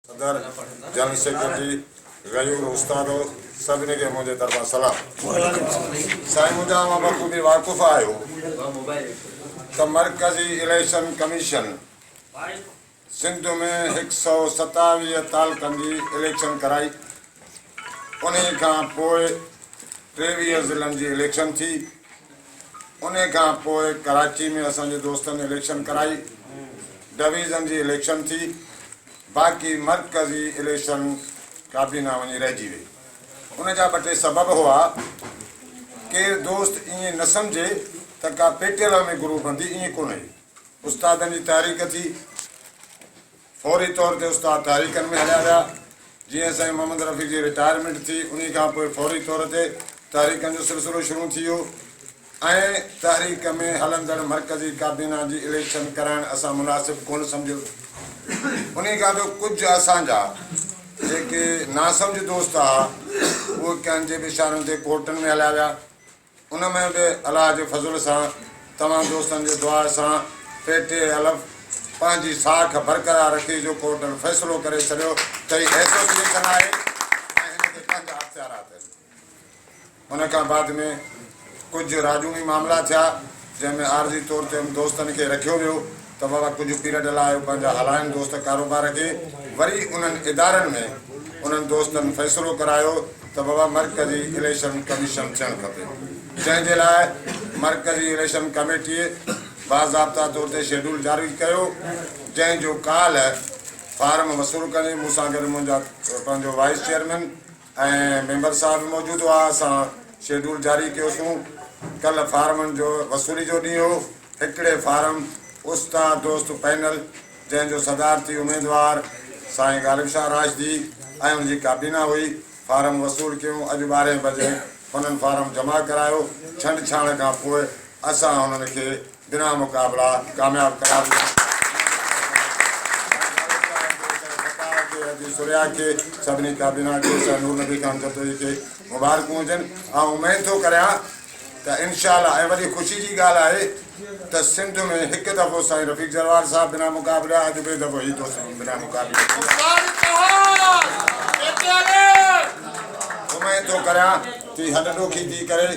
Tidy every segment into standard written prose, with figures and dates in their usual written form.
सदर general secretary Gayur उस्तादो सभिनी खे मुंहिंजे तरफ़ां सलाम। साईं मुंहिंजा मां बख़ूबी वाक़ुफ़ आहियो त मरकज़ी इलेक्शन कमीशन सिंध में 127 तालुक़नि जी इलेक्शन कराई। उन खां पोइ 23 ज़िलनि जी इलेक्शन थी। उन खां पोइ कराची में असांजे दोस्तनि इलेक्शन कराई, डिवीज़न जी इलेक्शन थी। बाक़ी मरकज़ी इलेक्शन काबीना वञी रहिजी वई। उन जा ॿ टे सबब हुआ। केरु दोस्त ईअं न सम्झे त का पेटियल में ग्रुप हूंदी, ईअं कोन्हे। उस्तादनि जी तारीख़ थी, फौरी तौर ते उस्ताद तारीख़नि में हलिया विया। जीअं साईं मोहम्मद रफ़ी जी रिटायरमेंट थी, उन खां पोइ फौरी तौर ते तारीख़नि जो सिलसिलो शुरू थी वियो ऐं तारीख़ में हलंदड़ मरकज़ी काबीना जी इलेक्शन कराइणु असां मुनासिबु कोन सम्झियो। उन खां पोइ कुझु असांजा जेके नासम्झ दोस्त हुआ उहे कंहिंजे बि इशारनि ते कोर्टनि में हलिया विया। उन में बि अलाह जे फज़ुल सां तमामु दोस्तनि जे दुआ सां पेटे हलफ़ पंहिंजी साख बरक़रार रखी जो कोर्टनि फ़ैसिलो करे छॾियो त हीअ एसोसिएशन आहे ऐं हिनखे पंहिंजा अख़्तियारात आहिनि। उन खां बाद में कुझु राजूनी मामला थिया जंहिंमें आर्ज़ी तौर ते दोस्तनि खे रखियो वियो त बाबा कुझु पीरियड लाइ पंहिंजा हलाइनि दोस्त कारोबार खे। वरी उन्हनि इदारनि में उन्हनि दोस्तनि फ़ैसिलो करायो त बाबा मरकज़ी इलेक्शन कमीशन थियणु खपे, जंहिंजे लाइ मरकज़ी इलेक्शन कमेटीअ बाज़ाब्ता तौर ते शेड्यूल जारी कयो, जंहिंजो काल फार्म वसूल करे मूंसां गॾु मुंहिंजा पंहिंजो वाइस चेयरमैन ऐं मेंबर साहिब मौजूदु हुआ। असां शेड्यूल जारी कयोसीं। कल्ह फार्मनि जो वसूली जो ॾींहुं हो। हिकिड़े फार्म उस्ताद दोस्त पैनल जंहिंजो सदारती उम्मीदवार साईं ग़ालिब शाह राशदी ऐं उनजी काबीना हुई, फार्म वसूल कयूं। अॼु 12 बजे हुननि फार्म जमा करायो। छंड छाण खां पोइ असां हुननि खे बिना मुक़ाबला कामयाबु करायो। सुरिया खे सभिनी काबीना खे नूर नबी ख़ान जदोई खे मुबारकूं हुजनि ऐं उमेद थो करियां त इनशाअल्लाह। ऐं वरी ख़ुशी जी ॻाल्हि आहे त सिंध में हिकु दफ़ो साईं रफ़ीक जरवार साहिबु बिना मुक़ाबले, अॼु ॿिए दफ़ो ही दोस्त बिना मुक़ाबले। उमेद थो करियां कि हॾ ॾोखी थी करे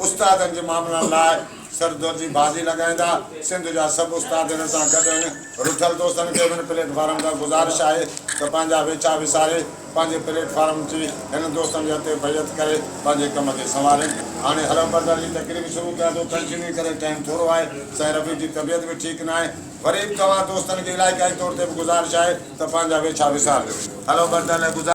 उस्तादनि जे मामलनि लाइ सरदर जी बाज़ी लॻाईंदा। सिंध जा सभु उस्ताद हिन सां गॾु आहिनि। रुठल दोस्तनि खे हिन प्लेटफॉर्म जा गुज़ारिश आहे त पंहिंजा वेचा विसारे पंहिंजे प्लेटफॉर्म जी हिन दोस्तनि जे हथे बैत करे पंहिंजे कम खे संभालनि। हाणे हलम बरदार जी तकरीब शुरू कयां थो, कंटिन्यू करे, टाइम थोरो आहे। साईं रफ़ी जी तबियत बि ठीकु न आहे। वरी बि तव्हां दोस्तनि खे इलाइक़ाई तौर ते बि गुज़ारिश आहे त पंहिंजा वेचा विसारजो। हलो बरदार लाइ गुज़ारिश।